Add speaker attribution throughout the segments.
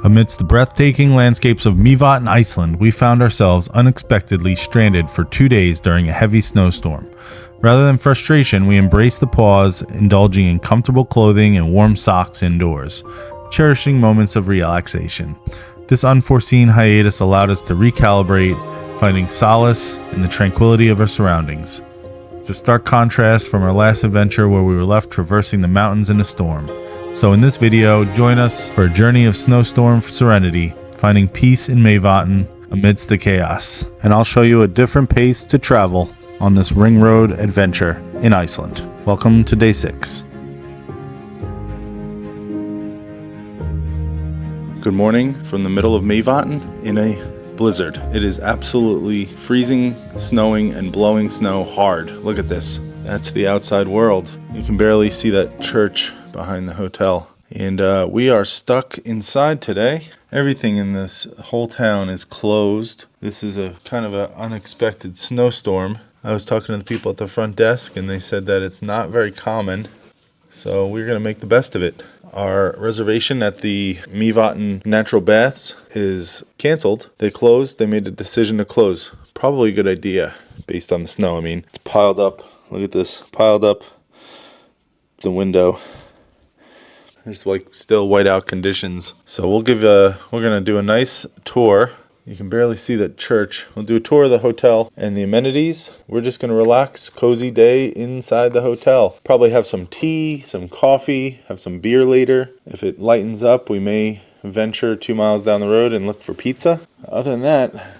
Speaker 1: Amidst the breathtaking landscapes of Mývatn, Iceland, we found ourselves unexpectedly stranded for 2 days during a heavy snowstorm. Rather than frustration, we embraced the pause, indulging in comfortable clothing and warm socks indoors, cherishing moments of relaxation. This unforeseen hiatus allowed us to recalibrate, finding solace in the tranquility of our surroundings. It's a stark contrast from our last adventure where we were left traversing the mountains in a storm. So in this video, join us for a journey of snowstorm Serenity, finding peace in Mývatn amidst the chaos. And I'll show you a different pace to travel on this ring road adventure in Iceland. Welcome to day 6. Good morning from the middle of Mývatn in a blizzard. It is absolutely freezing, snowing, and blowing snow hard. Look at this. That's the outside world. You can barely see that church behind the hotel. And we are stuck inside today. Everything in this whole town is closed. This is a kind of an unexpected snowstorm. I was talking to the people at the front desk and they said that it's not very common. So we're going to make the best of it. Our reservation at the Mývatn natural baths is canceled. They closed. They made a decision to close. Probably a good idea based on the snow. I mean, it's piled up. Look at this. Piled up the window. It's like still whiteout conditions. So we're gonna do a nice tour. You can barely see the church. We'll do a tour of the hotel and the amenities. We're just gonna relax, cozy day inside the hotel. Probably have some tea, some coffee, have some beer later. If it lightens up, we may venture 2 miles down the road and look for pizza. Other than that,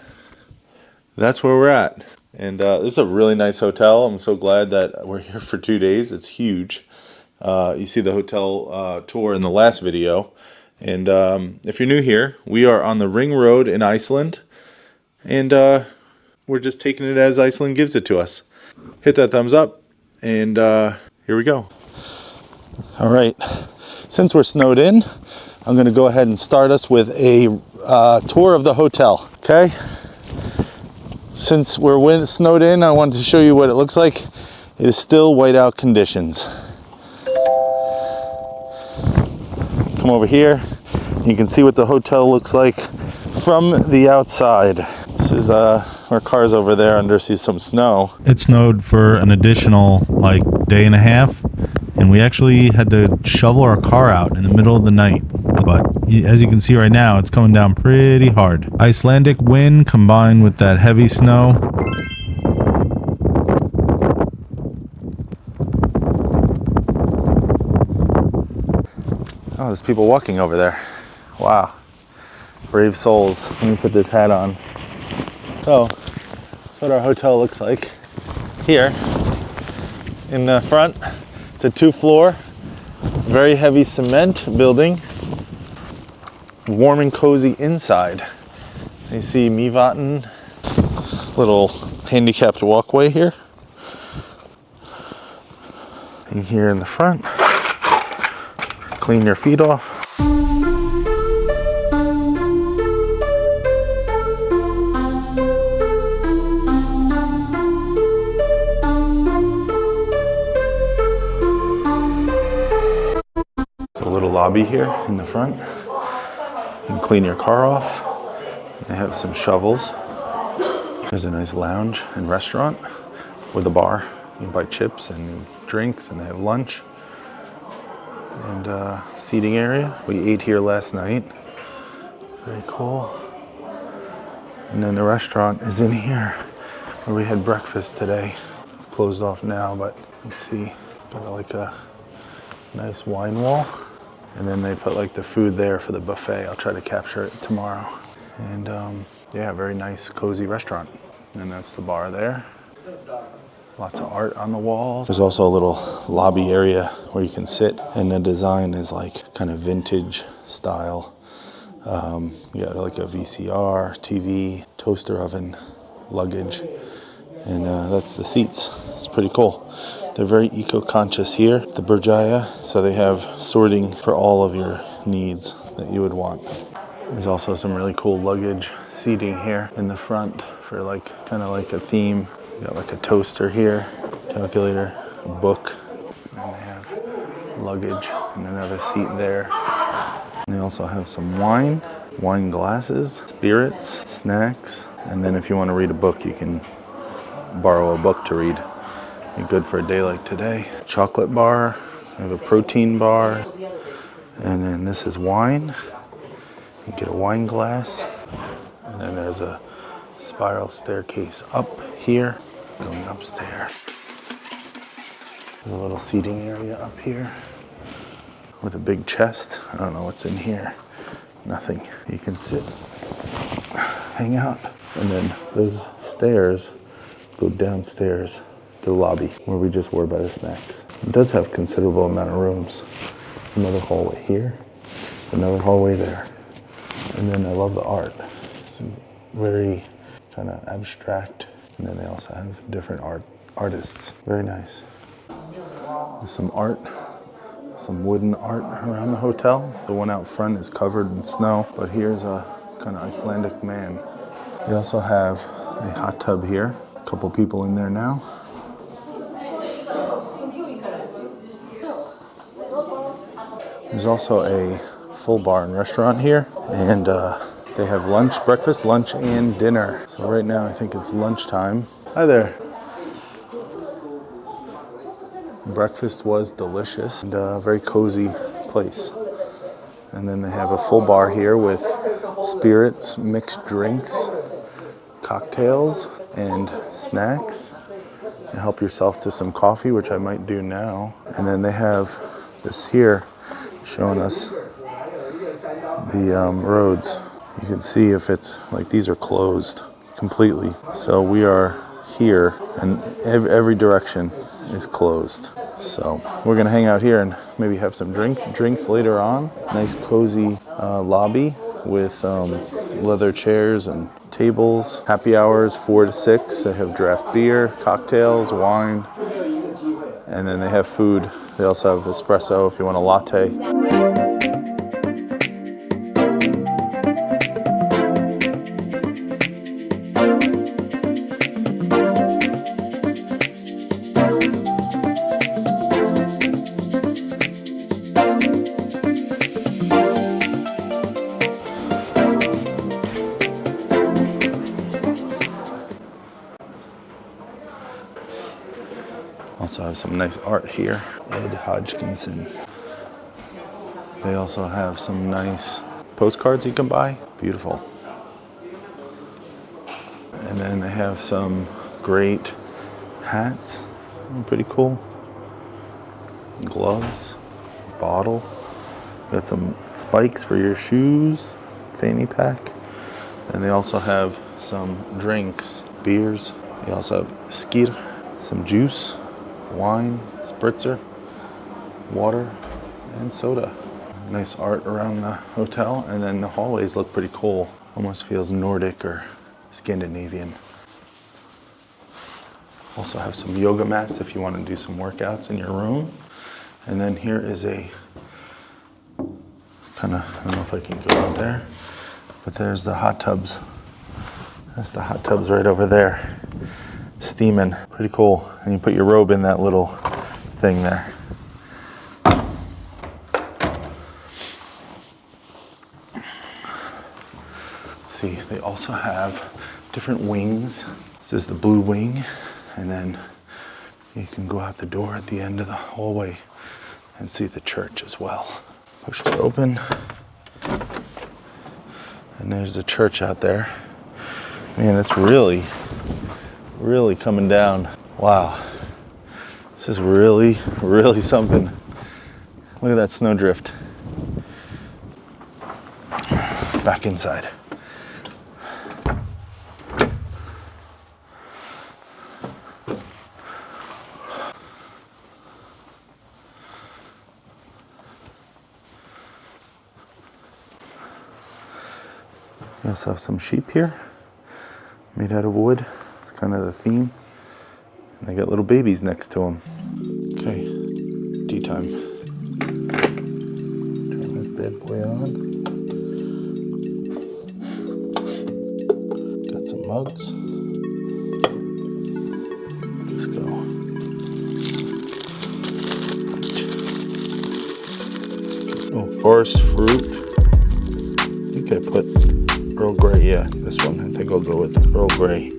Speaker 1: that's where we're at. And this is a really nice hotel. I'm so glad that we're here for 2 days. It's huge. You see the hotel tour in the last video. And if you're new here, we are on the ring road in Iceland. And we're just taking it as Iceland gives it to us. Hit that thumbs up. And here we go. All right. Since we're snowed in, I'm going to go ahead and start us with a tour of the hotel. Okay? Since we're snowed in, I wanted to show you what it looks like. It is still whiteout conditions. Come over here. You can see what the hotel looks like from the outside. This is our car's over there under some snow. It snowed for an additional day and a half, and we actually had to shovel our car out in the middle of the night. But as you can see right now, it's coming down pretty hard. Icelandic wind combined with that heavy snow. Oh, there's people walking over there. Wow. Brave souls. Let me put this hat on. So, that's what our hotel looks like. Here, in the front, it's a 2-floor, very heavy cement building. Warm and cozy inside. You see Mývatn, little handicapped walkway here. And here in the front, clean your feet off. A little lobby here in the front. You can clean your car off. They have some shovels. There's a nice lounge and restaurant with a bar. You can buy chips and drinks, and they have lunch. And seating area. We ate here last night. Very cool. And then the restaurant is in here where we had breakfast today. It's closed off now, but you see, got a nice wine wall. And then they put the food there for the buffet. I'll try to capture it tomorrow. And yeah, very nice, cozy restaurant. And that's the bar there. Lots of art on the walls. There's also a little lobby area where you can sit, and the design is kind of vintage style. You got a VCR, TV, toaster oven, luggage, and that's the seats. It's pretty cool. They're very eco-conscious here, the Berjaya, so they have sorting for all of your needs that you would want. There's also some really cool luggage seating here in the front for kind of a theme. You got a toaster here, calculator, a book, and they have luggage and another seat there. They also have some wine glasses, spirits, snacks, and then if you want to read a book, you can borrow a book to read. Be good for a day like today. Chocolate bar, I have a protein bar, and then this is wine. You get a wine glass, and then there's a spiral staircase up here, going upstairs. There's a little seating area up here with a big chest. I don't know what's in here. Nothing. You can sit, hang out, and then those stairs go downstairs to the lobby where we just were by the snacks. It does have considerable amount of rooms. Another hallway here. It's another hallway there. And then I love the art. It's very kind of abstract. And then they also have different artists. Very nice. There's some art, some wooden art around the hotel. The one out front is covered in snow, but here's a kind of Icelandic man. They also have a hot tub here. A couple people in there now. There's also a full bar and restaurant here, and they have lunch, breakfast, lunch, and dinner. So right now I think it's lunchtime. Hi there. Breakfast was delicious and a very cozy place. And then they have a full bar here with spirits, mixed drinks, cocktails, and snacks. You help yourself to some coffee, which I might do now. And then they have this here showing us the roads. You can see if it's like these are closed completely. So we are here and every direction is closed. So we're gonna hang out here and maybe have some drinks later on. Nice cozy lobby with leather chairs and tables. Happy hours 4 to 6. They have draft beer, cocktails, wine, and then they have food. They also have espresso if you want a latte. Also have some nice art here. Ed Hodgkinson. They also have some nice postcards you can buy. Beautiful. And then they have some great hats. Pretty cool. Gloves. Bottle. Got some spikes for your shoes. Fanny pack. And they also have some drinks. Beers. They also have skir. Some juice. Wine, spritzer, water, and soda. Nice art around the hotel, and then the hallways look pretty cool. Almost feels Nordic or Scandinavian. Also have some yoga mats if you want to do some workouts in your room. And then here is a kind of, I don't know if I can go out there, but there's the hot tubs. That's the hot tubs right over there. Steaming, pretty cool. And you put your robe in that little thing there. Let's see, they also have different wings. This is the blue wing, and then you can go out the door at the end of the hallway and see the church as well. Push it open, and there's the church out there. Man, it's really coming down. Wow. This is really something. Look at that snowdrift. Back inside. We also have some sheep here, made out of wood. It's kind of the theme. And they got little babies next to them. Okay, tea time. Turn this bad boy on. Got some mugs. Let's go. Get some forest fruit. but Earl Grey, yeah, this one. I think I'll go with Earl Grey.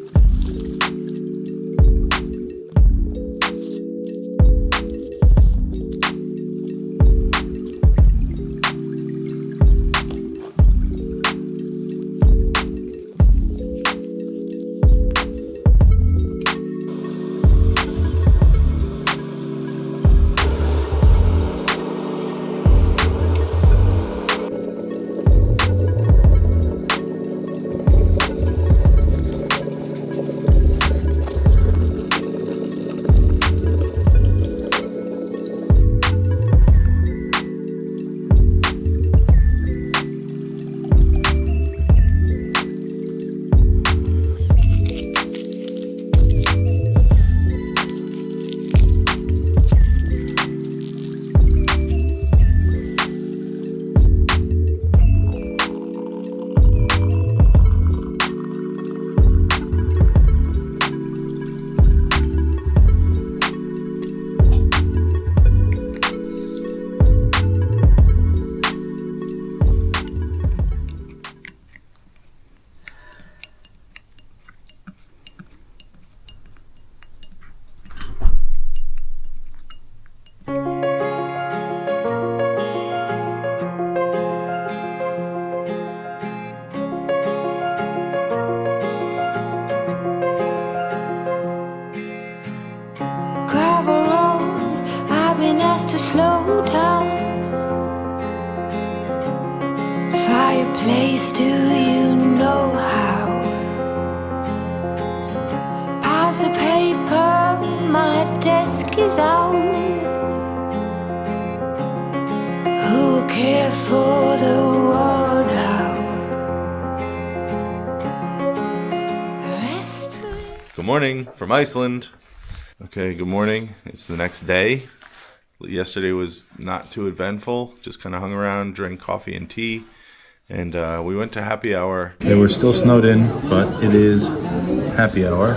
Speaker 2: To slow down. Fireplace, do you know how? Piles of paper, my desk is out. Who will care for the world out?
Speaker 1: Good morning from Iceland. Okay, good morning. It's the next day. Yesterday was not too eventful, just kind of hung around, drank coffee and tea, and we went to happy hour. They were still snowed in, but it is happy hour,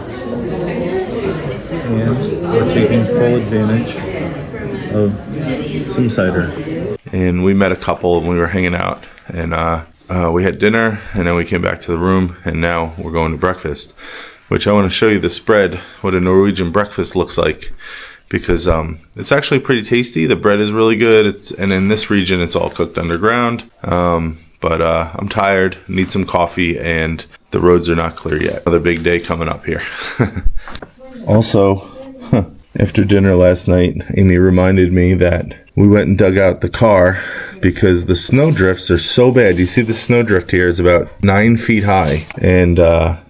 Speaker 1: and we're taking full advantage of some cider. And we met a couple and we were hanging out, and we had dinner, and then we came back to the room, and now we're going to breakfast, which I want to show you the spread, what a Norwegian breakfast looks like. Because it's actually pretty tasty. The bread is really good. And in this region, it's all cooked underground. But I'm tired, need some coffee, and the roads are not clear yet. Another big day coming up here. Also, after dinner last night, Amy reminded me that we went and dug out the car because the snow drifts are so bad. You see the snow drift here is about 9 feet high, and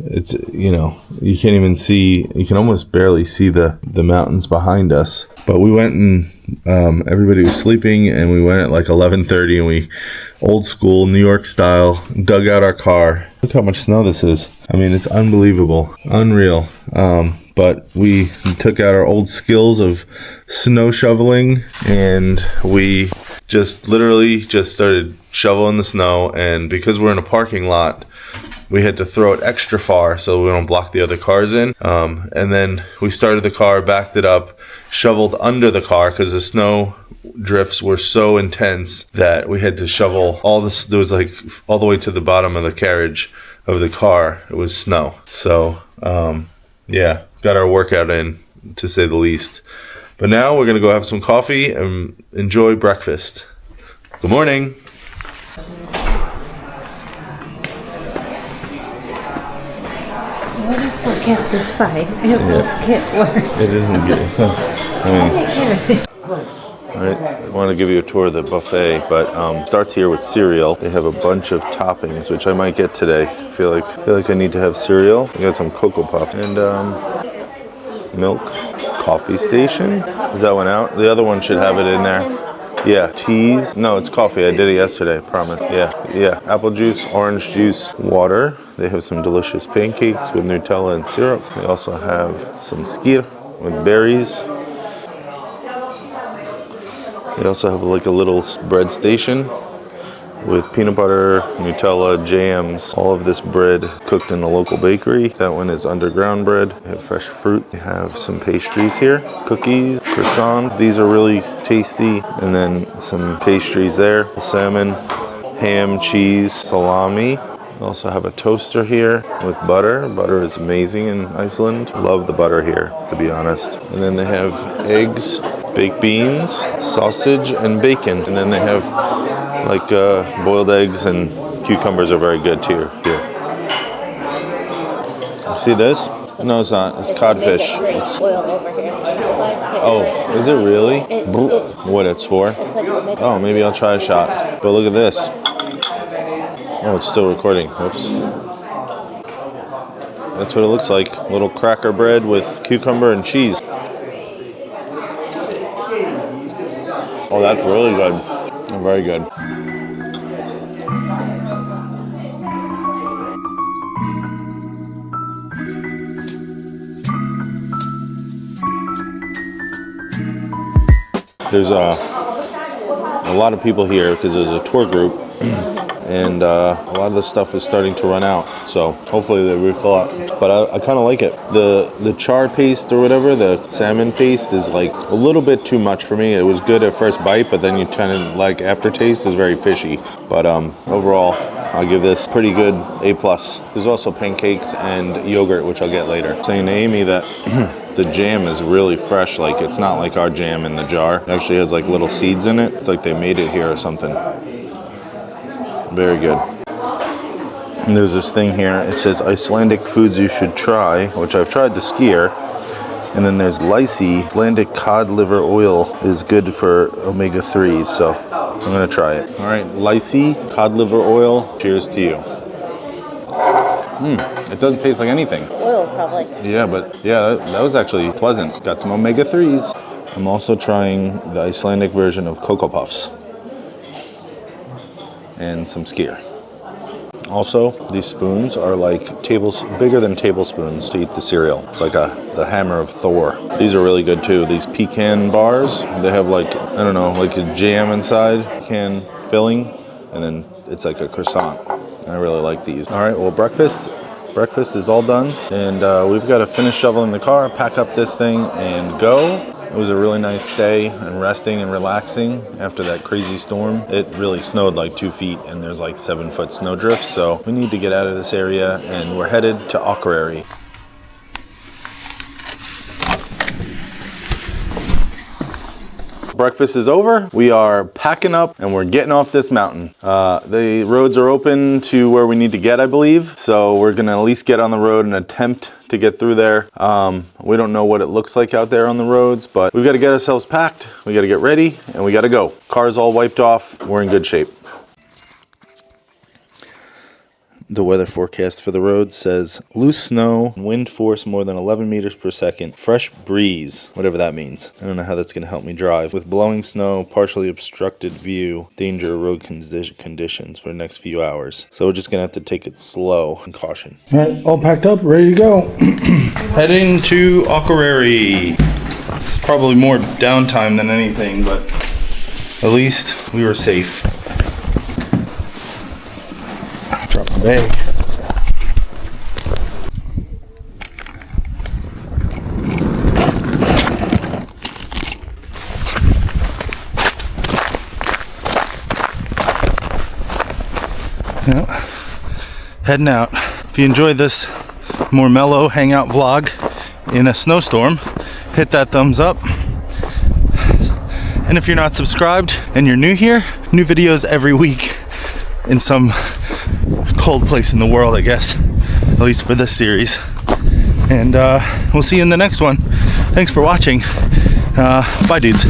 Speaker 1: it's, you know, you can't even see, you can almost barely see the mountains behind us. But we went and everybody was sleeping, and we went at like 11:30, and we, old school New York style, dug out our car. Look how much snow this is. I mean, it's unbelievable, unreal. But we took out our old skills of snow shoveling, and we just literally just started shoveling the snow. And because we're in a parking lot, we had to throw it extra far so we don't block the other cars in. And then we started the car, backed it up, shoveled under the car because the snow drifts were so intense that we had to shovel all this. There was like all the way to the bottom of the carriage of the car. It was snow. So, yeah, got our workout in, to say the least. But now we're going to go have some coffee and enjoy breakfast. Good morning.
Speaker 3: Weather forecast is fine. It won't get worse.
Speaker 1: It isn't good. I want to give you a tour of the buffet, but starts here with cereal. They have a bunch of toppings, which I might get today. I feel like I need to have cereal. I got some Cocoa Puffs and milk. Coffee station. Is that one out? The other one should have it in there. Yeah, teas. No, it's coffee. I did it yesterday, I promise. Yeah. Apple juice, orange juice, water. They have some delicious pancakes with Nutella and syrup. They also have some skyr with berries. They also have like a little bread station with peanut butter, Nutella, jams, all of this bread cooked in a local bakery. That one is underground bread. They have fresh fruit. They have some pastries here, cookies, croissant. These are really tasty. And then some pastries there, salmon, ham, cheese, salami. We also have a toaster here with butter. Butter is amazing in Iceland. Love the butter here, to be honest. And then they have eggs, baked beans, sausage, and bacon. And then they have like boiled eggs, and cucumbers are very good too here. See this? No, it's not. It's codfish. It's
Speaker 3: oil over here.
Speaker 1: oh, is it really? What it's for?
Speaker 3: It's like
Speaker 1: Oh, maybe I'll try a shot. But look at this. Oh, it's still recording. Whoops. That's what it looks like. Little cracker bread with cucumber and cheese. Oh, that's really good. Very good. There's a lot of people here because there's a tour group, and a lot of the stuff is starting to run out. So hopefully they refill up. But I kind of like it. The char paste or whatever, the salmon paste is like a little bit too much for me. It was good at first bite, but then you kind of like aftertaste is very fishy. But overall, I'll give this pretty good A+. There's also pancakes and yogurt, which I'll get later. Saying to Amy that the jam is really fresh. Like, it's not like our jam in the jar. It actually has like little seeds in it. It's like they made it here or something. Very good. And there's this thing here. It says Icelandic foods you should try, which I've tried the skier. And then there's lychee. Icelandic cod liver oil is good for omega-3s, so I'm gonna try it. All right, lychee, cod liver oil. Cheers to you. It doesn't taste like anything.
Speaker 3: oil, probably.
Speaker 1: Yeah, but yeah, that was actually pleasant. Got some omega-3s. I'm also trying the Icelandic version of Cocoa Puffs. And some skyr. Also, these spoons are like bigger than tablespoons to eat the cereal. It's like the hammer of Thor. These are really good too. These pecan bars, they have like, I don't know, like a jam inside, pecan filling, and then it's like a croissant. I really like these. All right, well, breakfast is all done, and we've got to finish shoveling the car, pack up this thing, and go. It was a really nice stay and resting and relaxing after that crazy storm. It really snowed like 2 feet, and there's like 7-foot snowdrift, so we need to get out of this area, and we're headed to Akureyri. Breakfast is over. We are packing up and we're getting off this mountain. The roads are open to where we need to get, I believe. So we're gonna at least get on the road and attempt to get through there. We don't know what it looks like out there on the roads, but we've got to get ourselves packed. We got to get ready and we got to go. Car's all wiped off. We're in good shape. The weather forecast for the road says loose snow, wind force more than 11 meters per second, fresh breeze, whatever that means. I don't know how that's going to help me drive. With blowing snow, partially obstructed view, danger of road conditions for the next few hours. So we're just going to have to take it slow and caution. All right, all packed up, ready to go. Heading to Akureyri. It's probably more downtime than anything, but at least we were safe. Drop the bag. Well, heading out. If you enjoyed this more mellow hangout vlog in a snowstorm, hit that thumbs up. And if you're not subscribed and you're new here, new videos every week in some cold place in the world, I guess, at least for this series. And we'll see you in the next one. Thanks for watching. Bye, dudes.